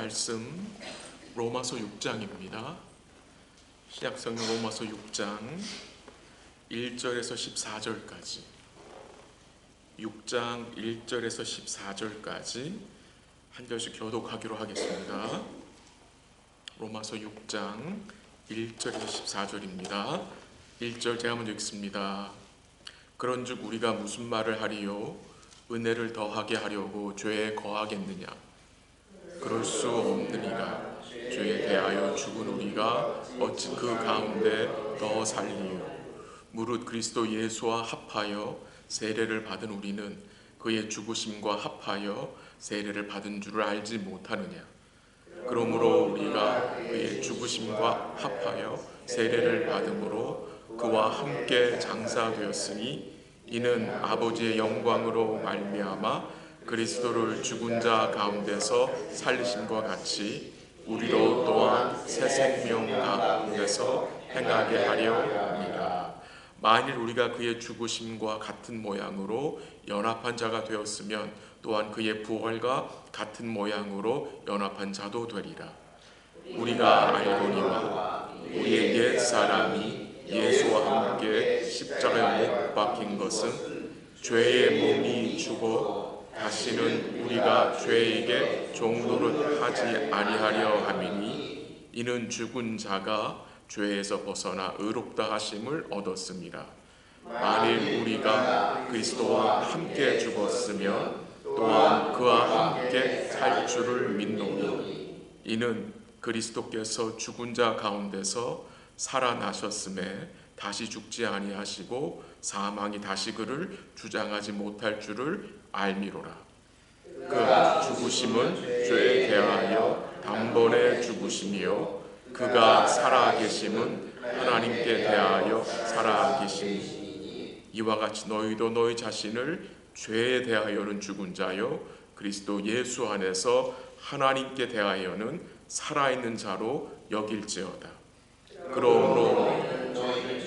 말씀 로마서 6장입니다. 신약성경 로마서 6장 1절에서 14절까지 6장 1절에서 14절까지 한 절씩 교독하기로 하겠습니다. 로마서 6장 1절에서 14절입니다. 1절 제가 먼저 읽습니다. 그런즉 우리가 무슨 말을 하리요? 은혜를 더하게 하려고 죄에 거하겠느냐? 그럴 수 없느니라. 죄에 대하여 죽은 우리가 어찌 그 가운데 더 살리요? 무릇 그리스도 예수와 합하여 세례를 받은 우리는 그의 죽으심과 합하여 세례를 받은 줄을 알지 못하느냐? 그러므로 우리가 그의 죽으심과 합하여 세례를 받음으로 그와 함께 장사되었으니 이는 아버지의 영광으로 말미암아 그리스도를 죽은 자 가운데서 살리심과 같이 우리로 또한 새 생명 가운데서 행하게 하려 합니다. 만일 우리가 그의 죽으심과 같은 모양으로 연합한 자가 되었으면 또한 그의 부활과 같은 모양으로 연합한 자도 되리라. 우리가 알거니와 우리의 옛 사람이 예수와 함께 십자가에 못 박힌 것은 죄의 몸이 죽어 다시는 우리가 죄에게 종노릇 하지 아니하려 함이니 이는 죽은 자가 죄에서 벗어나 의롭다 하심을 얻었습니다. 만일 우리가 그리스도와 함께 죽었으면 또한 그와 함께 살 줄을 믿노니 이는 그리스도께서 죽은 자 가운데서 살아나셨음에 다시 죽지 아니하시고 사망이 다시 그를 주장하지 못할 줄을 알미로라. 그 죽으심은 죄에 대하여 단번에 죽으심이요 그가 살아계심은 하나님께 대하여 살아계심이니 이와 같이 너희도 너희 자신을 죄에 대하여는 죽은 자요 그리스도 예수 안에서 하나님께 대하여는 살아있는 자로 여길지어다. 그러므로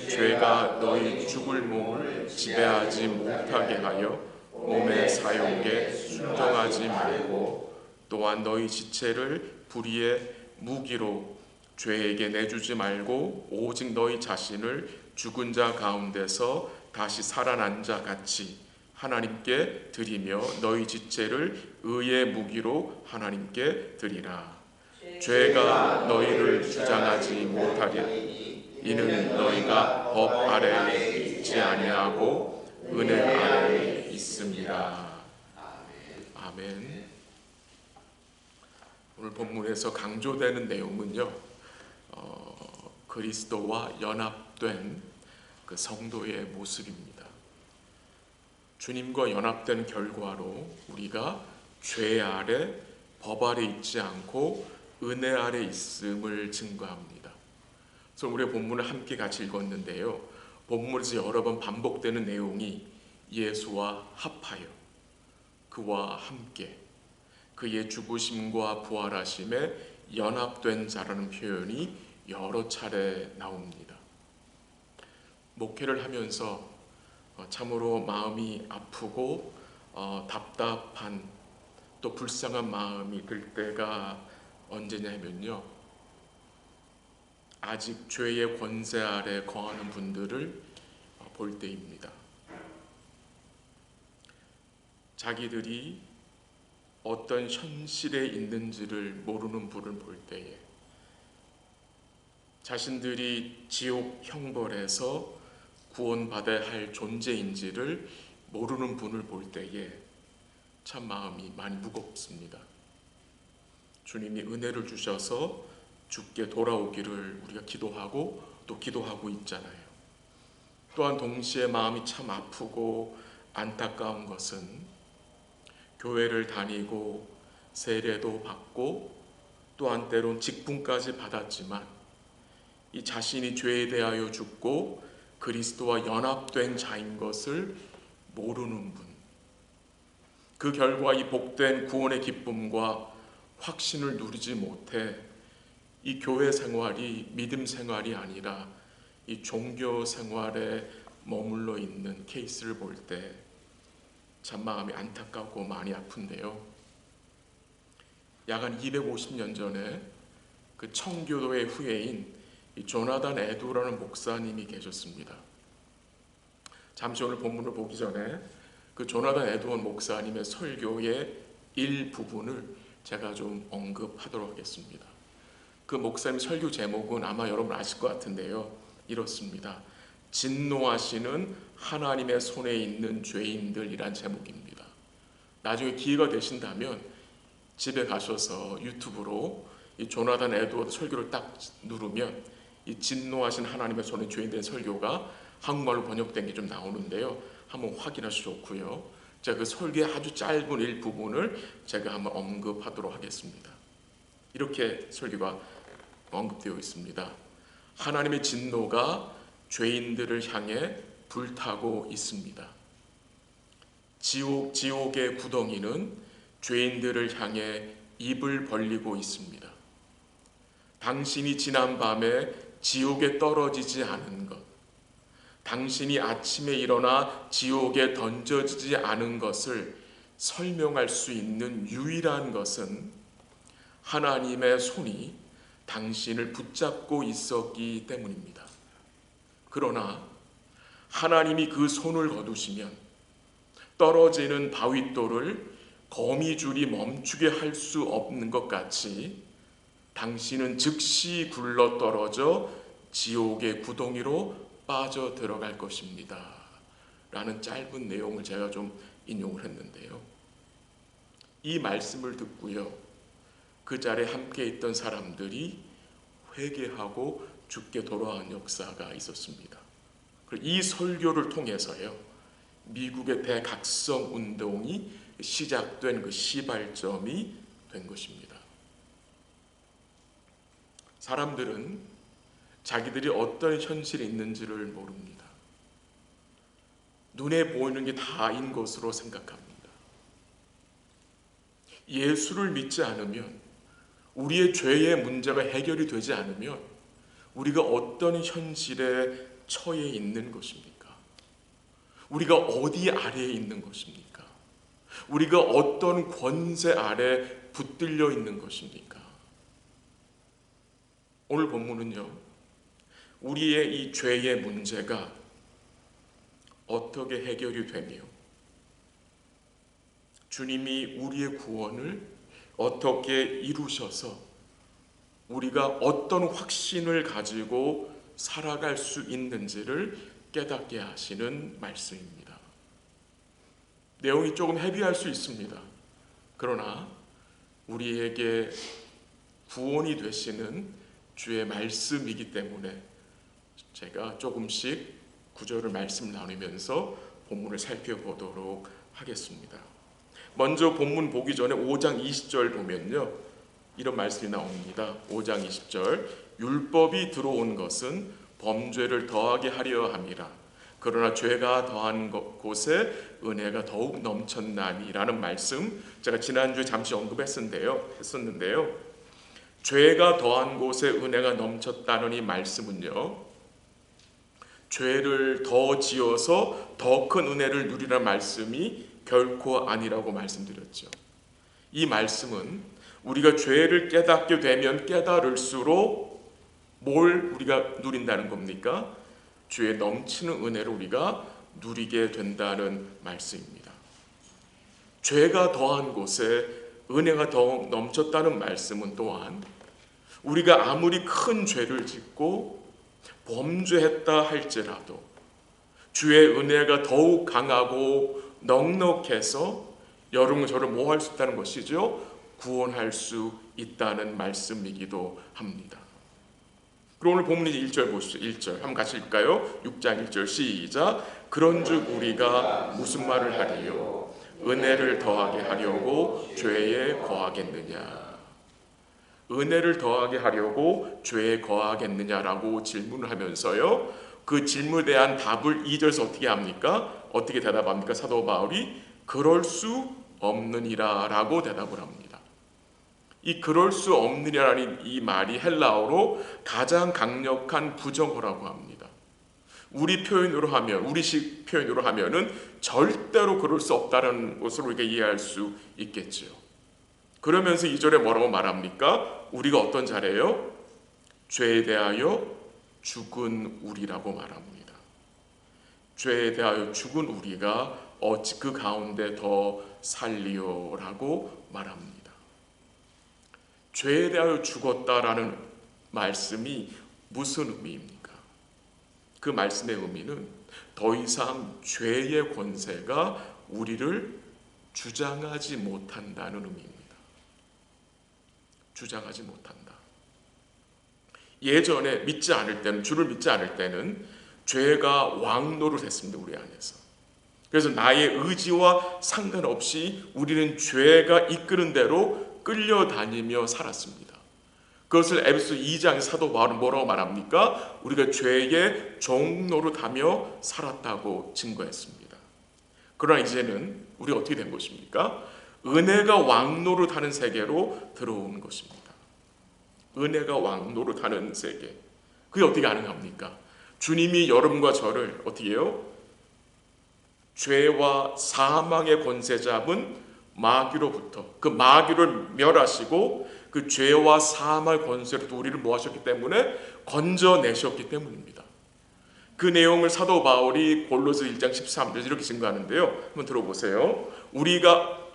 죄가 너희 죽을 몸을 지배하지 못하게 하여 몸의 사욕에 순종하지 말고 또한 너희 지체를 불의의 무기로 죄에게 내주지 말고 오직 너희 자신을 죽은 자 가운데서 다시 살아난 자 같이 하나님께 드리며 너희 지체를 의의 무기로 하나님께 드리라. 죄가 너희를 주장하지 못하리니 이는 너희가 법 아래에 있지 아니하고 은혜 아래에 있습니다. 아멘. 오늘 본문에서 강조되는 내용은요, 그리스도와 연합된 그 성도의 모습입니다. 주님과 연합된 결과로 우리가 죄 아래, 법 아래 있지 않고 은혜 아래 있음을 증거합니다. 그래서 우리의 본문을 함께 같이 읽었는데요. 본문에서 여러 번 반복되는 내용이 예수와 합하여, 그와 함께, 그의 죽으심과 부활하심에 연합된 자라는 표현이 여러 차례 나옵니다. 목회를 하면서 참으로 마음이 아프고 답답한 또 불쌍한 마음이 들 때가 언제냐면요, 아직 죄의 권세 아래 거하는 분들을 볼 때입니다. 자기들이 어떤 현실에 있는지를 모르는 분을 볼 때에, 자신들이 지옥 형벌에서 구원받아야 할 존재인지를 모르는 분을 볼 때에 참 마음이 많이 무겁습니다. 주님이 은혜를 주셔서 죽게 돌아오기를 우리가 기도하고 또 기도하고 있잖아요. 또한 동시에 마음이 참 아프고 안타까운 것은 교회를 다니고 세례도 받고 또한 때론 직분까지 받았지만 이 자신이 죄에 대하여 죽고 그리스도와 연합된 자인 것을 모르는 분, 그 결과 이 복된 구원의 기쁨과 확신을 누리지 못해 이 교회 생활이 믿음 생활이 아니라 이 종교 생활에 머물러 있는 케이스를 볼 때 참 마음이 안타깝고 많이 아픈데요. 약 한 250년 전에 그 청교도의 후예인 이 조나단 에드워라는 목사님이 계셨습니다. 잠시 오늘 본문을 보기 전에 그 조나단 에드워 목사님의 설교의 일부분을 제가 좀 언급하도록 하겠습니다. 그 목사님 설교 제목은 아마 여러분 아실 것 같은데요, 이렇습니다. 진노하시는 하나님의 손에 있는 죄인들이란 제목입니다. 나중에 기회가 되신다면 집에 가셔서 유튜브로 이 조나단 에드워드 설교를 딱 누르면 이 진노하신 하나님의 손에 죄인된 설교가 한국말로 번역된 게 좀 나오는데요, 한번 확인하셔도 좋고요. 제가 그 설교의 아주 짧은 일부분을 제가 한번 언급하도록 하겠습니다. 이렇게 설교가 언급되어 있습니다. 하나님의 진노가 죄인들을 향해 불타고 있습니다. 지옥의 구덩이는 죄인들을 향해 입을 벌리고 있습니다. 당신이 지난 밤에 지옥에 떨어지지 않은 것, 당신이 아침에 일어나 지옥에 던져지지 않은 것을 설명할 수 있는 유일한 것은 하나님의 손이 당신을 붙잡고 있었기 때문입니다. 그러나 하나님이 그 손을 거두시면 떨어지는 바윗돌을 거미줄이 멈추게 할 수 없는 것 같이 당신은 즉시 굴러 떨어져 지옥의 구덩이로 빠져 들어갈 것입니다. 라는 짧은 내용을 제가 좀 인용을 했는데요. 이 말씀을 듣고요, 그 자리에 함께 있던 사람들이 회개하고 죽게 돌아온 역사가 있었습니다. 이 설교를 통해서요, 미국의 대각성 운동이 시작된 그 시발점이 된 것입니다. 사람들은 자기들이 어떤 현실이 있는지를 모릅니다. 눈에 보이는 게 다인 것으로 생각합니다. 예수를 믿지 않으면, 우리의 죄의 문제가 해결이 되지 않으면 우리가 어떤 현실에 처해 있는 것입니까? 우리가 어디 아래에 있는 것입니까? 우리가 어떤 권세 아래 붙들려 있는 것입니까? 오늘 본문은요, 우리의 이 죄의 문제가 어떻게 해결이 되며 주님이 우리의 구원을 어떻게 이루셔서 우리가 어떤 확신을 가지고 살아갈 수 있는지를 깨닫게 하시는 말씀입니다. 내용이 조금 헤비할 수 있습니다. 그러나 우리에게 구원이 되시는 주의 말씀이기 때문에 제가 조금씩 구절을 말씀 나누면서 본문을 살펴보도록 하겠습니다. 먼저 본문 보기 전에 5장 20절 보면요, 이런 말씀이 나옵니다. 5장 20절, 율법이 들어온 것은 범죄를 더하게 하려 함이라. 그러나 죄가 더한 곳에 은혜가 더욱 넘쳤나니라는 말씀, 제가 지난주에 잠시 언급했었는데요. 죄가 더한 곳에 은혜가 넘쳤다는 이 말씀은요, 죄를 더 지어서 더 큰 은혜를 누리라는 말씀이 결코 아니라고 말씀드렸죠. 이 말씀은 우리가 죄를 깨닫게 되면 깨달을수록 뭘 우리가 누린다는 겁니까? 주의 넘치는 은혜를 우리가 누리게 된다는 말씀입니다. 죄가 더한 곳에 은혜가 더 넘쳤다는 말씀은 또한 우리가 아무리 큰 죄를 짓고 범죄했다 할지라도 주의 은혜가 더욱 강하고 넉넉해서 여러분 저를 뭐 할 수 있다는 것이죠? 구원할 수 있다는 말씀이기도 합니다. 그럼 오늘 본문 1절 보시죠. 1절 한번 같이 읽을까요? 6장 1절 시작. 그런즉 우리가 무슨 말을 하리요? 은혜를 더하게 하려고 죄에 거하겠느냐? 은혜를 더하게 하려고 죄에 거하겠느냐라고 질문을 하면서요, 그 질문에 대한 답을 2절에서 어떻게 합니까? 어떻게 대답합니까? 사도 바울이 그럴 수 없느니라 라고 대답을 합니다. 이 그럴 수 없느냐라는 이 말이 헬라어로 가장 강력한 부정어라고 합니다. 우리식 표현으로 하면은 절대로 그럴 수 없다는 것으로 우리가 이해할 수 있겠죠. 그러면서 2절에 뭐라고 말합니까? 우리가 어떤 자래요? 죄에 대하여 죽은 우리라고 말합니다. 죄에 대하여 죽은 우리가 어찌 그 가운데 더 살리오라고 말합니다. 죄에 대하여 죽었다라는 말씀이 무슨 의미입니까? 그 말씀의 의미는 더 이상 죄의 권세가 우리를 주장하지 못한다는 의미입니다. 주장하지 못한다. 예전에 믿지 않을 때는, 주를 믿지 않을 때는 죄가 왕노를 했습니다. 우리 안에서. 그래서 나의 의지와 상관없이 우리는 죄가 이끄는 대로 끌려다니며 살았습니다. 그것을 에베소 2장 사도 바울은 뭐라고 말합니까? 우리가 죄의 종노릇하며 살았다고 증거했습니다. 그러나 이제는 우리가 어떻게 된 것입니까? 은혜가 왕노릇하는 세계로 들어온 것입니다. 은혜가 왕노릇하는 세계. 그게 어떻게 가능합니까? 주님이 여러분과 저를 어떻게 해요? 죄와 사망의 권세 잡은 마귀로부터, 그 마귀를 멸하시고 그 죄와 사망의 권세로부터 우리를 뭐 하셨기 때문에? 건져내셨기 때문입니다. 그 내용을 사도 바울이 골로새 1장 13절 이렇게 증거하는데요. 한번 들어보세요.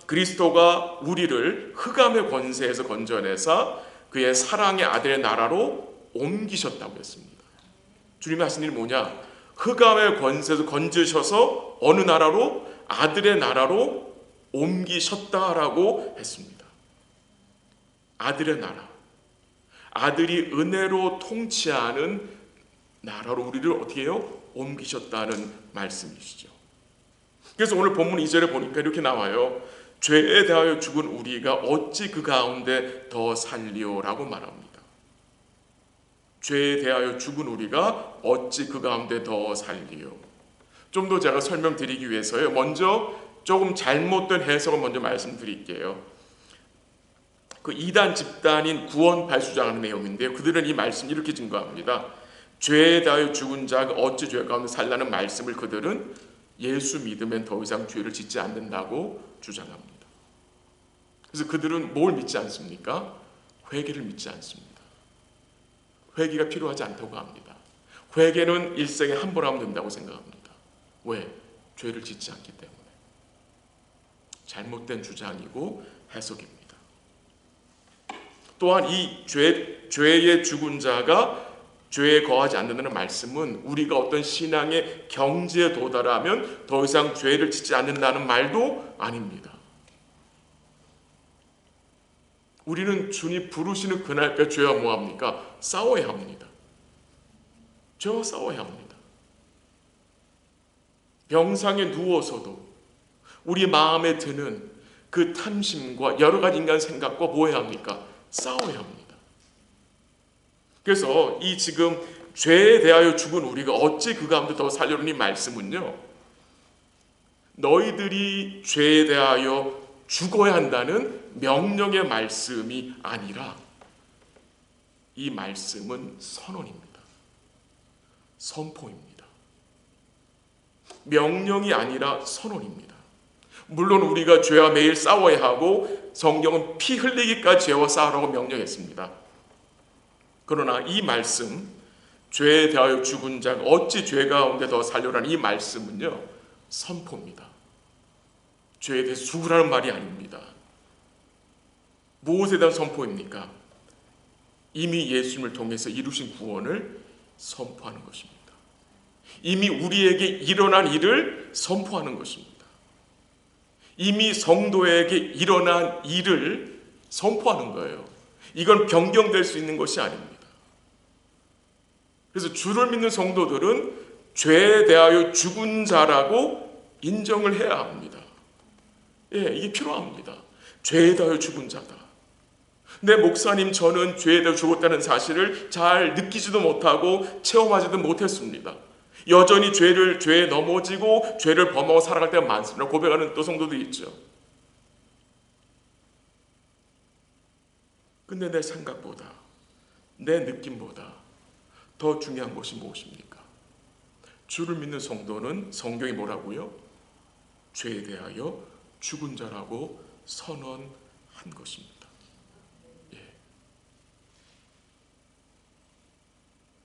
그리스도가 우리를 흑암의 권세에서 건져내사 그의 사랑의 아들의 나라로 옮기셨다고 했습니다. 주님이 하신 일이 뭐냐? 흑암의 권세에서 건지셔서 어느 나라로? 아들의 나라로 옮기셨다라고 했습니다. 아들의 나라. 아들이 은혜로 통치하는 나라로 우리를 어떻게 해요? 옮기셨다는 말씀이시죠. 그래서 오늘 본문 2절에 보니까 이렇게 나와요. 죄에 대하여 죽은 우리가 어찌 그 가운데 더 살리오라고 말합니다. 죄에 대하여 죽은 우리가 어찌 그 가운데 더 살리오. 좀 더 제가 설명드리기 위해서요. 먼저 조금 잘못된 해석을 먼저 말씀드릴게요. 그 이단 집단인 구원파에 주장하는 내용인데요. 그들은 이 말씀 이렇게 증거합니다. 죄에 대하여 죽은 자가 어찌 죄 가운데 살라는 말씀을 그들은 예수 믿으면 더 이상 죄를 짓지 않는다고 주장합니다. 그래서 그들은 뭘 믿지 않습니까? 회개를 믿지 않습니다. 회개가 필요하지 않다고 합니다. 회개는 일생에 한 번 하면 된다고 생각합니다. 왜? 죄를 짓지 않기 때문에. 잘못된 주장이고 해석입니다. 또한 이 죄의 죽은 자가 죄에 거하지 않는다는 말씀은 우리가 어떤 신앙의 경지에 도달하면 더 이상 죄를 짓지 않는다는 말도 아닙니다. 우리는 주님 부르시는 그날까지 죄와 뭐합니까? 싸워야 합니다. 죄와 싸워야 합니다. 병상에 누워서도 우리 마음에 드는 그 탐심과 여러 가지 인간 생각과 뭐 해야 합니까? 싸워야 합니다. 그래서 이 지금 죄에 대하여 죽은 우리가 어찌 그 가운데 더 살려는 이 말씀은요, 너희들이 죄에 대하여 죽어야 한다는 명령의 말씀이 아니라 이 말씀은 선언입니다. 선포입니다. 명령이 아니라 선언입니다. 물론 우리가 죄와 매일 싸워야 하고 성경은 피 흘리기까지 죄와 싸우라고 명령했습니다. 그러나 이 말씀, 죄에 대하여 죽은 자가 어찌 죄 가운데 더 살려라는 이 말씀은요, 선포입니다. 죄에 대해서 죽으라는 말이 아닙니다. 무엇에 대한 선포입니까? 이미 예수님을 통해서 이루신 구원을 선포하는 것입니다. 이미 우리에게 일어난 일을 선포하는 것입니다. 이미 성도에게 일어난 일을 선포하는 거예요. 이건 변경될 수 있는 것이 아닙니다. 그래서 주를 믿는 성도들은 죄에 대하여 죽은 자라고 인정을 해야 합니다. 예, 이게 필요합니다. 죄에 대하여 죽은 자다. 내 목사님, 저는 죄에 대하여 죽었다는 사실을 잘 느끼지도 못하고 체험하지도 못했습니다. 여전히 죄에 넘어지고 죄를 범하고 살아갈 때가 많습니다. 고백하는 또 성도도 있죠. 근데 내 생각보다, 내 느낌보다 더 중요한 것이 무엇입니까? 주를 믿는 성도는 성경이 뭐라고요? 죄에 대하여 죽은 자라고 선언한 것입니다.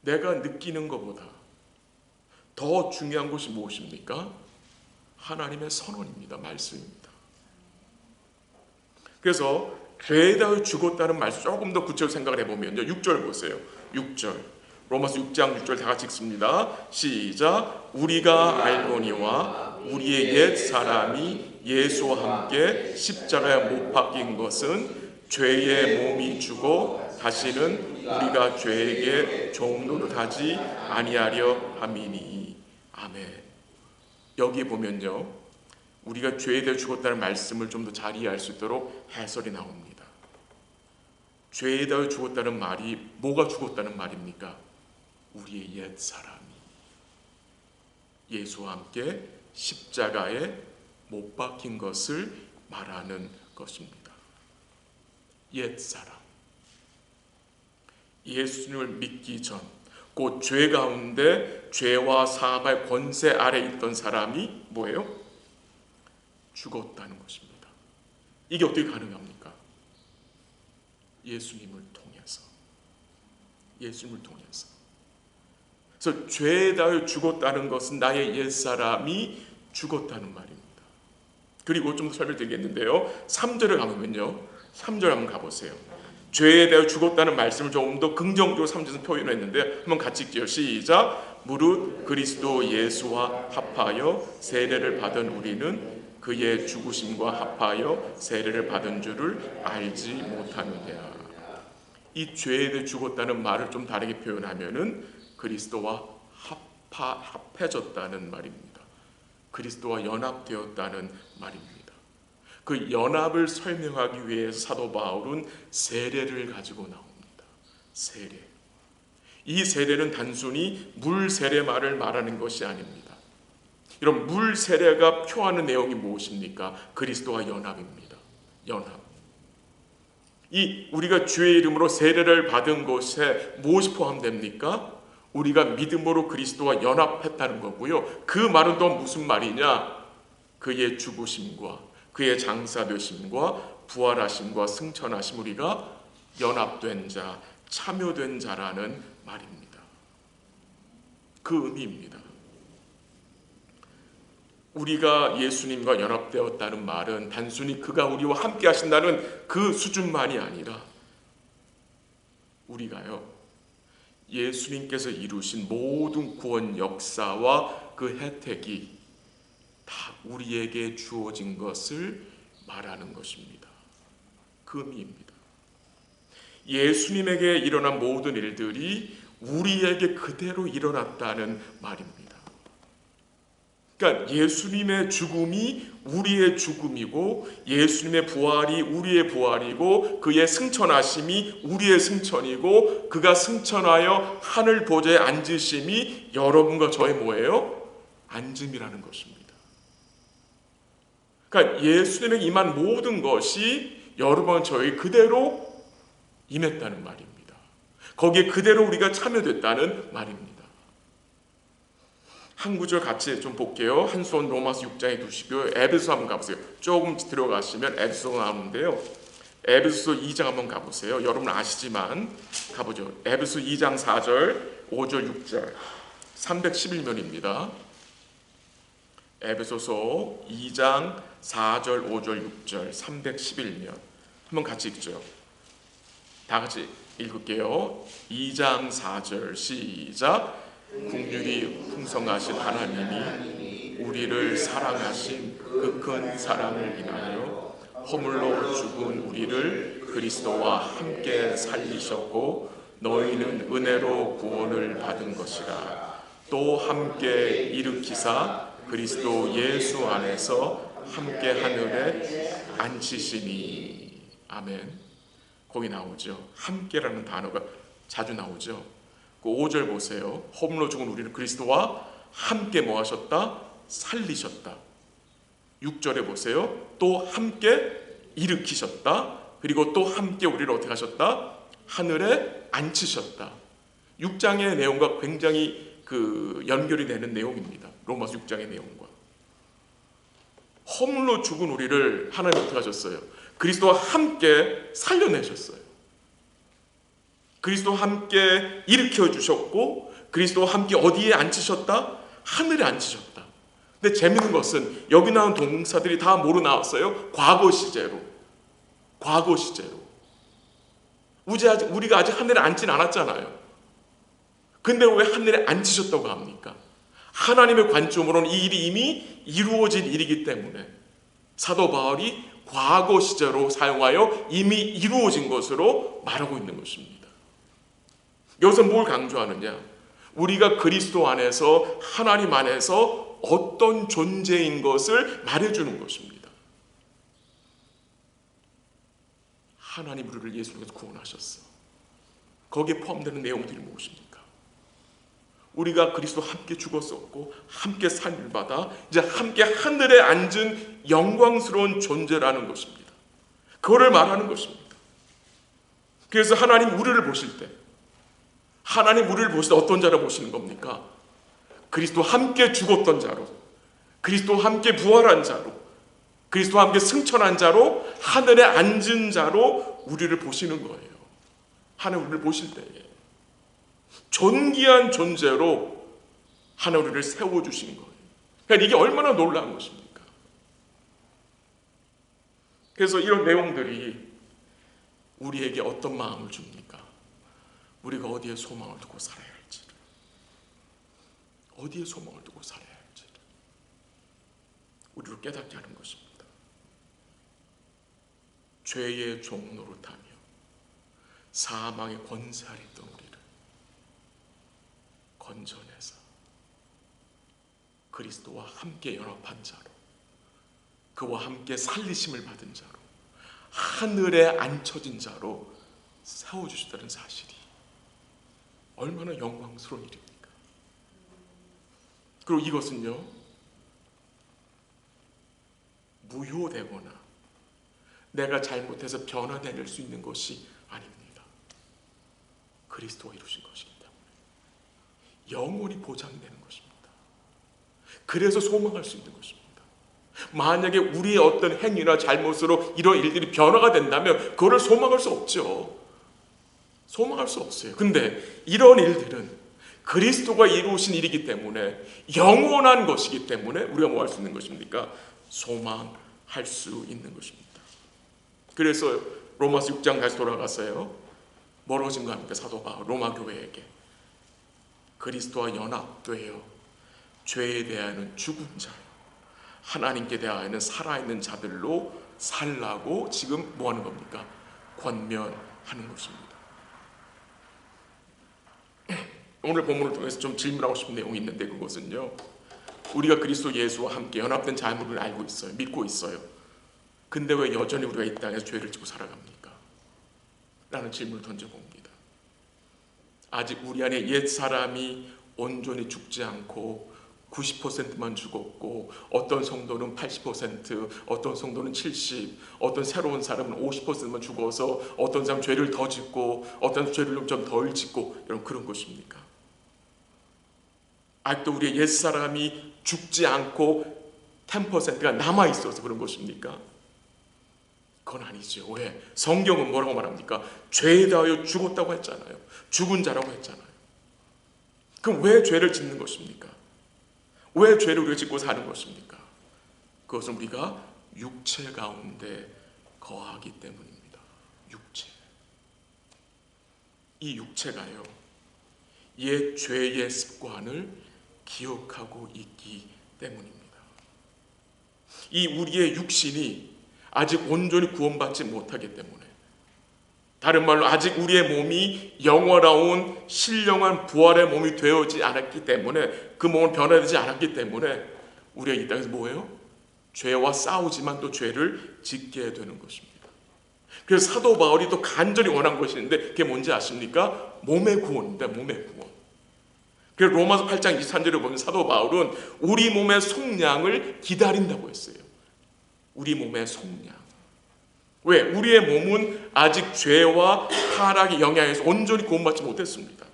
내가 느끼는 것보다 더 중요한 것이 무엇입니까? 하나님의 선언입니다. 말씀입니다. 그래서 죄에 대하여 죽었다는 말씀 조금 더 구체적으로 생각을 해보면요. 6절 보세요. 6절. 로마서 6장 6절 다 같이 읽습니다. 시작. 우리가 알거니와 우리의 옛 사람이 예수와 함께 십자가에 못 박힌 것은 죄의 몸이 죽어 다시는 우리가 죄에게 종 노릇하지 아니하려 함이니. 아멘. 여기 보면요, 우리가 죄에 대해 죽었다는 말씀을 좀 더 잘 이해할 수 있도록 해설이 나옵니다. 죄에 대해 죽었다는 말이 뭐가 죽었다는 말입니까? 우리의 옛 사람이 예수와 함께 십자가에 못 박힌 것을 말하는 것입니다. 옛 사람, 예수님을 믿기 전 곧 죄 가운데 죄와 사함의 권세 아래 있던 사람이 뭐예요? 죽었다는 것입니다. 이게 어떻게 가능합니까? 예수님을 통해서. 예수님을 통해서. 그래서 죄에 대하여 죽었다는 것은 나의 옛사람이 죽었다는 말입니다. 그리고 좀 더 설명드리겠는데요. 3절에 가보면요. 3절 한번 가보세요. 죄에 대하여 죽었다는 말씀을 조금 더 긍정적으로 3절에서 표현했는데 한번 같이 읽게요. 시작. 무릇 그리스도 예수와 합하여 세례를 받은 우리는 그의 죽으심과 합하여 세례를 받은 줄을 알지 못하느냐. 이 죄에 대해 죽었다는 말을 좀 다르게 표현하면은 그리스도와 합해졌다는 말입니다. 그리스도와 연합되었다는 말입니다. 그 연합을 설명하기 위해서 사도 바울은 세례를 가지고 나옵니다. 세례. 이 세례는 단순히 물 세례만을 말하는 것이 아닙니다. 이런 물 세례가 표하는 내용이 무엇입니까? 그리스도와 연합입니다. 연합. 이 우리가 주의 이름으로 세례를 받은 것에 무엇이 포함됩니까? 우리가 믿음으로 그리스도와 연합했다는 거고요. 그 말은 또 무슨 말이냐? 그의 죽으심과 그의 장사되심과 부활하심과 승천하심, 우리가 연합된 자, 참여된 자라는 말입니다. 그 의미입니다. 우리가 예수님과 연합되었다는 말은 단순히 그가 우리와 함께 하신다는 그 수준만이 아니라 우리가요, 예수님께서 이루신 모든 구원 역사와 그 혜택이 다 우리에게 주어진 것을 말하는 것입니다. 그 의미입니다. 예수님에게 일어난 모든 일들이 우리에게 그대로 일어났다는 말입니다. 그러니까 예수님의 죽음이 우리의 죽음이고 예수님의 부활이 우리의 부활이고 그의 승천하심이 우리의 승천이고 그가 승천하여 하늘 보좌에 앉으심이 여러분과 저의 뭐예요? 앉음이라는 것입니다. 그러니까 예수님에게 임한 모든 것이 여러분 저희 그대로 임했다는 말입니다. 거기에 그대로 우리가 참여됐다는 말입니다. 한 구절 같이 좀 볼게요. 한 손 로마서 6장에 두시고요. 에베소 한번 가보세요. 조금 들어가시면 에베소가 나오는데요. 에베소 2장 한번 가보세요. 여러분 아시지만 가보죠. 에베소 2장 4절, 5절, 6절 311면입니다. 에베소서 2장 4절, 5절, 6절 311면 한번 같이 읽죠. 다 같이 읽을게요. 2장 4절 시작. 긍휼이 풍성하신 하나님이 우리를 사랑하신 그 큰 사랑을 인하여 허물로 죽은 우리를 그리스도와 함께 살리셨고 너희는 은혜로 구원을 받은 것이라. 또 함께 일으키사 그리스도 예수 안에서 함께 하늘에 앉히시니. 아멘. 거기 나오죠. 함께라는 단어가 자주 나오죠. 그 5절 보세요. 허물로 죽은 우리는 그리스도와 함께 뭐 하셨다? 살리셨다. 6절에 보세요. 또 함께 일으키셨다. 그리고 또 함께 우리를 어떻게 하셨다? 하늘에 앉히셨다. 6장의 내용과 굉장히 연결이 되는 내용입니다. 로마서 6장의 내용과. 허물로 죽은 우리를 하나님 어떻게 하셨어요? 그리스도와 함께 살려내셨어요. 그리스도와 함께 일으켜 주셨고 그리스도와 함께 어디에 앉히셨다? 하늘에 앉히셨다. 근데 재밌는 것은 여기 나온 동사들이 다 뭐로 나왔어요? 과거 시제로. 과거 시제로. 우리가 아직 하늘에 앉진 않았잖아요. 근데 왜 하늘에 앉히셨다고 합니까? 하나님의 관점으로는 이 일이 이미 이루어진 일이기 때문에 사도 바울이 과거 시제로 사용하여 이미 이루어진 것으로 말하고 있는 것입니다. 여기서 뭘 강조하느냐? 우리가 그리스도 안에서 하나님 안에서 어떤 존재인 것을 말해주는 것입니다. 하나님 우리를 예수로 구원하셨어. 거기에 포함되는 내용들이 무엇입니까? 우리가 그리스도와 함께 죽었었고 함께 산을 받아 이제 함께 하늘에 앉은 영광스러운 존재라는 것입니다. 그거를 말하는 것입니다. 그래서 하나님 우리를 보실 때 어떤 자로 보시는 겁니까? 그리스도와 함께 죽었던 자로, 그리스도와 함께 부활한 자로, 그리스도와 함께 승천한 자로, 하늘에 앉은 자로 우리를 보시는 거예요. 하나님 우리를 보실 때에 존귀한 존재로 하나님 우리를 세워주신 거예요. 그러니까 이게 얼마나 놀라운 것입니까? 그래서 이런 내용들이 우리에게 어떤 마음을 줍니까? 우리가 어디에 소망을 두고 살아야 할지를, 어디에 소망을 두고 살아야 할지를 우리로 깨닫게 하는 것입니다. 죄의 종 노릇하며 사망의 권세 아래 있던 우리를 건져내서 그리스도와 함께 연합한 자로, 그와 함께 살리심을 받은 자로, 하늘에 앉혀진 자로 세워주셨다는 사실이 얼마나 영광스러운 일입니까? 그리고 이것은요, 무효되거나 내가 잘못해서 변화될 수 있는 것이 아닙니다. 그리스도가 이루신 것이기 때문에 영원히 보장되는 것입니다. 그래서 소망할 수 있는 것입니다. 만약에 우리의 어떤 행위나 잘못으로 이런 일들이 변화가 된다면 그거를 소망할 수 없죠. 소망할 수 없어요. 근데 이런 일들은 그리스도가 이루신 일이기 때문에, 영원한 것이기 때문에 우리가 뭐 할 수 있는 것입니까? 소망할 수 있는 것입니다. 그래서 로마서 6장 다시 돌아가서요, 멀어진 거 합니까? 사도 바울 로마 교회에게 그리스도와 연합되어 죄에 대하여는 죽은 자, 하나님께 대하여는 살아있는 자들로 살라고 지금 뭐 하는 겁니까? 권면하는 것입니다. 오늘 본문을 통해서 좀 질문하고 싶은 내용이 있는데, 그것은요, 우리가 그리스도 예수와 함께 연합된 자물을 알고 있어요. 믿고 있어요. 근데 왜 여전히 우리가 이 땅에서 죄를 짓고 살아갑니까? 라는 질문을 던져봅니다. 아직 우리 안에 옛 사람이 온전히 죽지 않고 90%만 죽었고, 어떤 성도는 80%, 어떤 성도는 70%, 어떤 새로운 사람은 50%만 죽어서 어떤 사람 죄를 더 짓고 어떤 죄를 좀 덜 짓고, 이런 그런 것입니까? 아직도 우리의 옛 사람이 죽지 않고 10%가 남아 있어서 그런 것입니까? 그건 아니죠. 왜? 성경은 뭐라고 말합니까? 죄에 대하여 죽었다고 했잖아요. 죽은 자라고 했잖아요. 그럼 왜 죄를 짓는 것입니까? 왜 죄를 우리가 짓고 사는 것입니까? 그것은 우리가 육체 가운데 거하기 때문입니다. 육체. 이 육체가요, 옛 죄의 습관을 기억하고 있기 때문입니다. 이 우리의 육신이 아직 온전히 구원받지 못하기 때문에, 다른 말로 아직 우리의 몸이 영원하온 신령한 부활의 몸이 되어지 않았기 때문에, 그 몸은 변화되지 않았기 때문에 우리가 이 땅에서 뭐예요? 죄와 싸우지만 또 죄를 짓게 되는 것입니다. 그래서 사도 바울이 또 간절히 원한 것이 있는데, 그게 뭔지 아십니까? 몸의 구원입니다. 몸의 구원. 그래서 로마서 8장 23절에 보면 사도 바울은 우리 몸의 속량을 기다린다고 했어요. 우리 몸의 속량. 왜? 우리의 몸은 아직 죄와 타락의 영향에서 온전히 구원받지 못했습니다.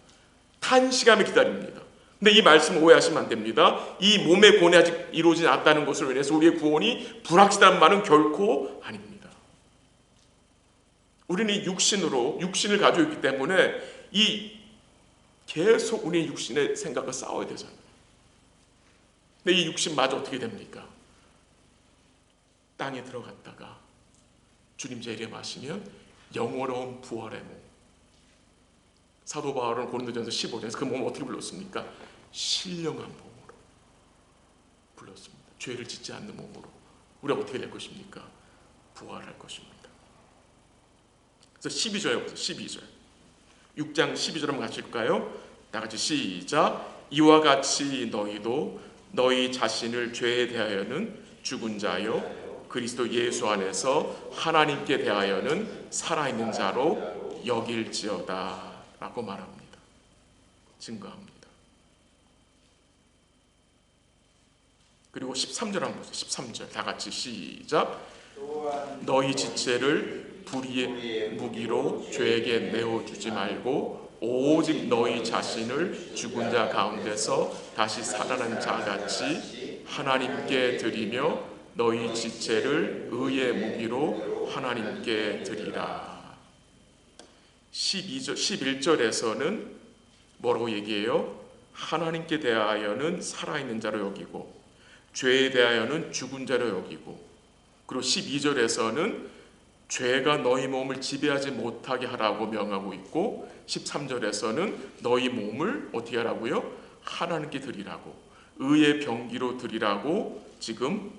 탄시간을 기다립니다. 근데 이 말씀을 오해하시면 안 됩니다. 이 몸의 구원이 아직 이루어지지 않았다는 것으로 인해서 우리의 구원이 불확실한 말은 결코 아닙니다. 우리는 이 육신을 가지고 있기 때문에 이 계속 우리의 육신의 생각과 싸워야 되잖아요. 근데 이 육신마저 어떻게 됩니까? 땅에 들어갔다가 주님 재림하시면 영원한 부활의 몸. 사도 바울은 고린도전서 15장에서 그 몸을 어떻게 불렀습니까? 신령한 몸으로 불렀습니다. 죄를 짓지 않는 몸으로 우리가 어떻게 될 것입니까? 부활할 것입니다. 그래서 12절에 보세요. 12절 6장 12절 한번 가실까요? 다 같이 시작. 이와 같이 너희도 너희 자신을 죄에 대하여는 죽은 자요 그리스도 예수 안에서 하나님께 대하여는 살아있는 자로 여길지어다 라고 말합니다. 증거합니다. 그리고 13절 한번 보세요. 13절 다 같이 시작. 너희 지체를 불의의 무기로 죄에게 내어주지 말고 오직 너희 자신을 죽은 자 가운데서 다시 살아난 자같이 하나님께 드리며 너희 지체를 의의 무기로 하나님께 드리라. 11절에서는 뭐라고 얘기해요? 하나님께 대하여는 살아있는 자로 여기고 죄에 대하여는 죽은 자로 여기고, 그리고 12절에서는 죄가 너희 몸을 지배하지 못하게 하라고 명하고 있고 13절에서는 너희 몸을 어떻게 하라고요? 하나님께 드리라고, 의의 병기로 드리라고 지금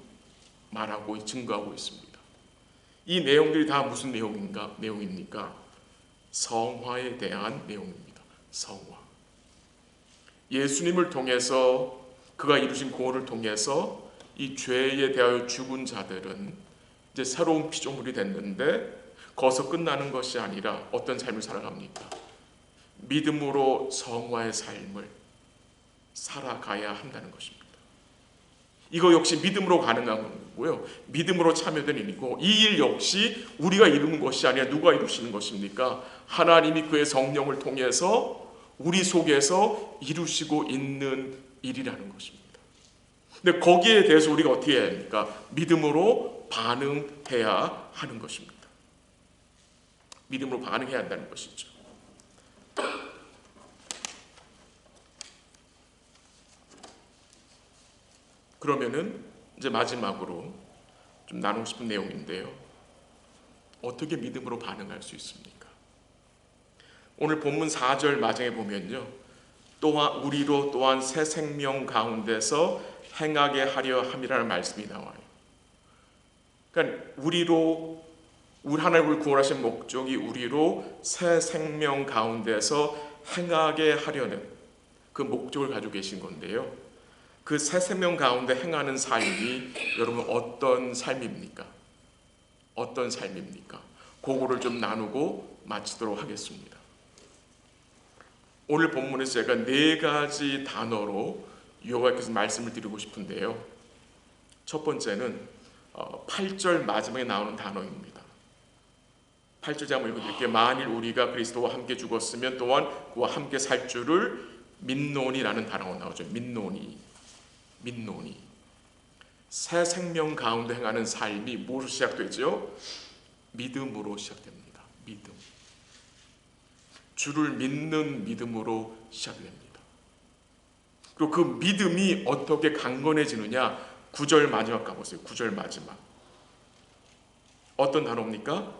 말하고 증거하고 있습니다. 이 내용들이 다 무슨 내용입니까? 성화에 대한 내용입니다. 성화. 예수님을 통해서 그가 이루신 구원을 통해서 이 죄에 대하여 죽은 자들은 이제 새로운 피조물이 됐는데 거기서 끝나는 것이 아니라 어떤 삶을 살아갑니까? 믿음으로 성화의 삶을 살아가야 한다는 것입니다. 이거 역시 믿음으로 가능한 거고요. 믿음으로 참여된 일이고 이 일 역시 우리가 이루는 것이 아니라 누가 이루시는 것입니까? 하나님이 그의 성령을 통해서 우리 속에서 이루시고 있는 일이라는 것입니다. 근데 거기에 대해서 우리가 어떻게 해야 합니까? 믿음으로 반응해야 하는 것입니다. 믿음으로 반응해야 한다는 것이죠. 그러면은 이제 마지막으로 좀 나누고 싶은 내용인데요. 어떻게 믿음으로 반응할 수 있습니까? 오늘 본문 4절 마지막에 보면요. 또한 우리로 또한 새 생명 가운데서 행하게 하려 함이라는 말씀이 나와요. 그러니까 우리 하나님을 구원하신 목적이 우리로 새 생명 가운데서 행하게 하려는 그 목적을 가지고 계신 건데요. 그 새 생명 가운데 행하는 삶이 여러분 어떤 삶입니까? 어떤 삶입니까? 그거를 좀 나누고 마치도록 하겠습니다. 오늘 본문에서 제가 4가지 단어로 요약해서 말씀을 드리고 싶은데요. 첫 번째는 8절 마지막에 나오는 단어입니다. 8절 제가 한번 읽어드릴게요. 만일 우리가 그리스도와 함께 죽었으면 또한 그와 함께 살 줄을 믿노니라는 단어가 나오죠. 믿노니. 새 생명 가운데 행하는 삶이 무엇으로 시작되죠? 믿음으로 시작됩니다. 믿음. 주를 믿는 믿음으로 시작됩니다. 그리고 그 믿음이 어떻게 강건해지느냐? 9절 마지막 가보세요. 9절 마지막. 어떤 단어입니까?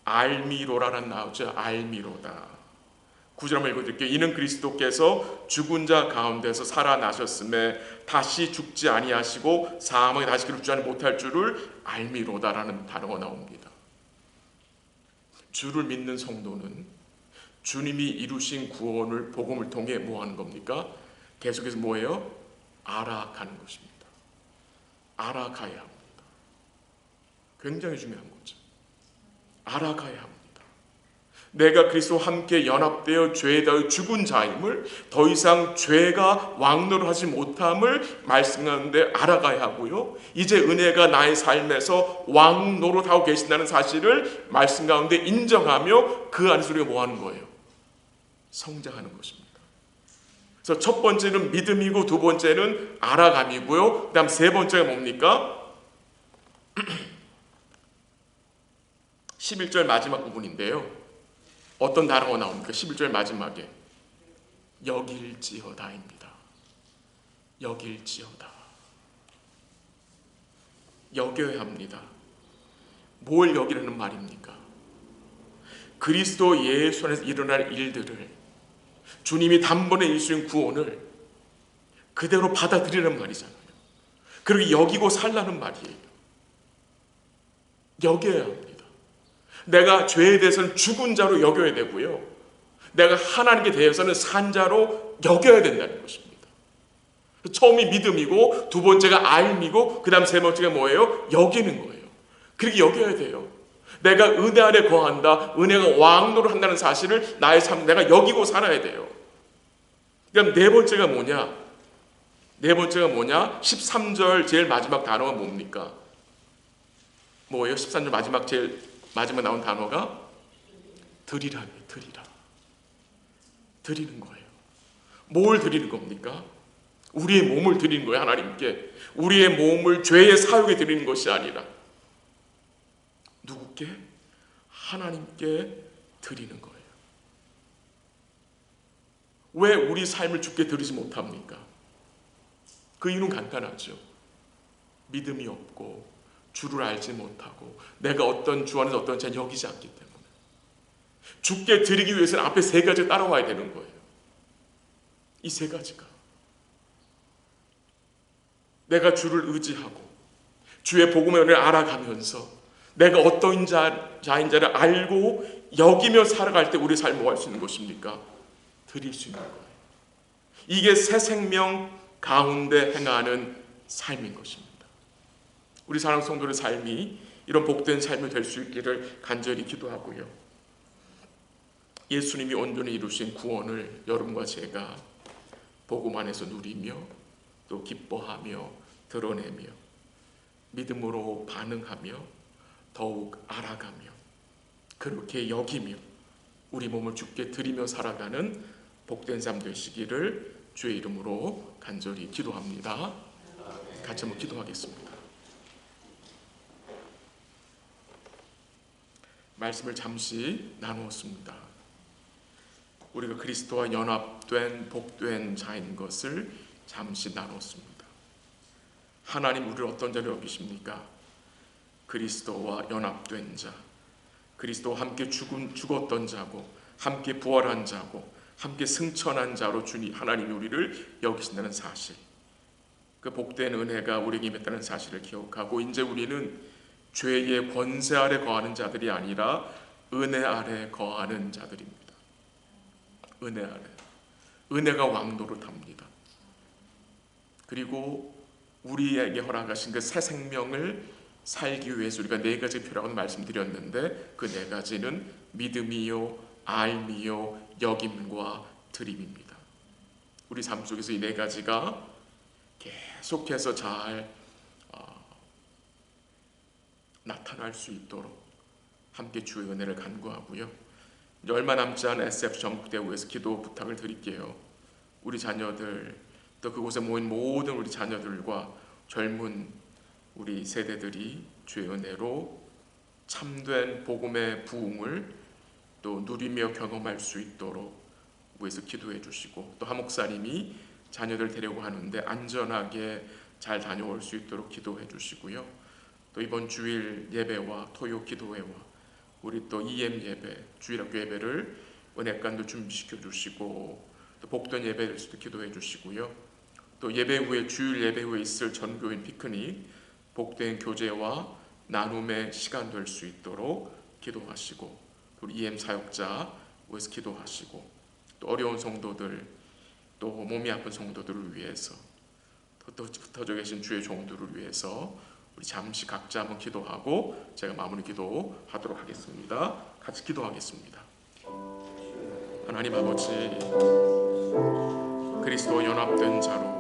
알미로라는 나오죠. 알미로다. 9절 한번 읽어드릴게요. 이는 그리스도께서 죽은 자 가운데서 살아나셨음에 다시 죽지 아니하시고 사망에 다시 기록지 못할 줄을 알미로다라는 단어가 나옵니다. 주를 믿는 성도는 주님이 이루신 구원을 복음을 통해 뭐 하는 겁니까? 계속해서 뭐예요? 알아가는 것입니다. 알아가야 합니다. 굉장히 중요한 거죠. 알아가야 합니다. 내가 그리스도와 함께 연합되어 죄에 대하여 죽은 자임을, 더 이상 죄가 왕노를 하지 못함을 말씀하는데 알아가야 하고요. 이제 은혜가 나의 삶에서 왕노릇하고 계신다는 사실을 말씀 가운데 인정하며 그 안에서 우리가 뭐 하는 거예요? 성장하는 것입니다. 그래서 첫 번째는 믿음이고 두 번째는 알아감이고요. 그 다음 세 번째가 뭡니까? 11절 마지막 부분인데요. 어떤 단어가 나옵니까? 11절 마지막에 여길지어다입니다. 여길지어다. 여겨야 합니다. 뭘 여기라는 말입니까? 그리스도 예수 안에서 일어날 일들을, 주님이 단번에 이루신 구원을 그대로 받아들이는 말이잖아요. 그리고 여기고 살라는 말이에요. 여겨야 합니다. 내가 죄에 대해서는 죽은 자로 여겨야 되고요, 내가 하나님께 대해서는 산 자로 여겨야 된다는 것입니다. 처음이 믿음이고, 두 번째가 알미고, 그 다음 세 번째가 뭐예요? 여기는 거예요. 그렇게 여겨야 돼요. 내가 은혜 아래 거한다, 은혜가 왕노를 한다는 사실을 나의 삶, 내가 여기고 살아야 돼요. 그럼 네 번째가 뭐냐? 13절 제일 마지막 단어가 뭡니까? 뭐예요? 13절 제일 마지막 나온 단어가 드리라예요. 드리는 거예요. 뭘 드리는 겁니까? 우리의 몸을 드리는 거예요. 하나님께 우리의 몸을 죄의 사욕에 드리는 것이 아니라 누구께? 하나님께 드리는 거예요. 왜 우리 삶을 주께 드리지 못합니까? 그 이유는 간단하죠. 믿음이 없고, 주를 알지 못하고, 내가 어떤 주 안에서 어떤 자는 여기지 않기 때문에. 주께 드리기 위해서는 앞에 세 가지 따라와야 되는 거예요. 이 세 가지가, 내가 주를 의지하고 주의 복음의 은혜를 알아가면서 내가 어떤 자인자를 알고 여기며 살아갈 때 우리 삶을 뭐 할 수 있는 것입니까? 드릴 수 있는 거예요. 이게 새 생명 가운데 행하는 삶인 것입니다. 우리 사랑하는 성도의 삶이 이런 복된 삶이 될 수 있기를 간절히 기도하고요, 예수님이 온전히 이루신 구원을 여러분과 제가 복음 안에서 누리며, 또 기뻐하며 드러내며 믿음으로 반응하며 더욱 알아가며 그렇게 여기며 우리 몸을 주께 드리며 살아가는 복된 삶 되시기를 주의 이름으로 간절히 기도합니다. 같이 한번 기도하겠습니다. 말씀을 잠시 나누었습니다. 우리가 그리스도와 연합된 복된 자인 것을 잠시 나눴습니다. 하나님 우리를 어떤 자로 여기십니까? 그리스도와 연합된 자, 그리스도와 함께 죽었던 자고, 함께 부활한 자고, 함께 승천한 자로 주님 하나님이 우리를 여기신다는 사실, 그 복된 은혜가 우리에게 임했다는 사실을 기억하고, 이제 우리는 죄의 권세 아래 거하는 자들이 아니라 은혜 아래 거하는 자들입니다. 은혜 아래, 은혜가 왕노릇합니다. 그리고 우리에게 허락하신 그 새 생명을 살기 위해서 우리가 네 가지 필요라고 말씀드렸는데, 그 네 가지는 믿음이요, 알미요, 여김과 드림입니다. 우리 삶 속에서 이 네 가지가 계속해서 잘 나타날 수 있도록 함께 주의 은혜를 간구하고요, 이제 얼마 남지 않은 SF 전국대회에서 기도 부탁을 드릴게요. 우리 자녀들, 또 그곳에 모인 모든 우리 자녀들과 젊은 우리 세대들이 주의 은혜로 참된 복음의 부흥을 또 누리며 경험할 수 있도록 위해서 기도해 주시고, 또 한 목사님이 자녀들 데리고 하는데 안전하게 잘 다녀올 수 있도록 기도해 주시고요, 또 이번 주일 예배와 토요 기도회와 우리 또 EM 예배, 주일학교 예배를 은혜관도 준비시켜 주시고, 또 복된 예배를 수도 기도해 주시고요, 또 예배 후에 주일 예배 후에 있을 전교인 피크닉 복된 교제와 나눔의 시간 될 수 있도록 기도하시고, 우리 EM 사역자 위해서 기도하시고, 또 어려운 성도들, 또 몸이 아픈 성도들을 위해서, 또 흩어져 계신 주의 종들을 위해서 우리 잠시 각자 한번 기도하고 제가 마무리 기도하도록 하겠습니다. 같이 기도하겠습니다. 하나님 아버지, 그리스도와 연합된 자로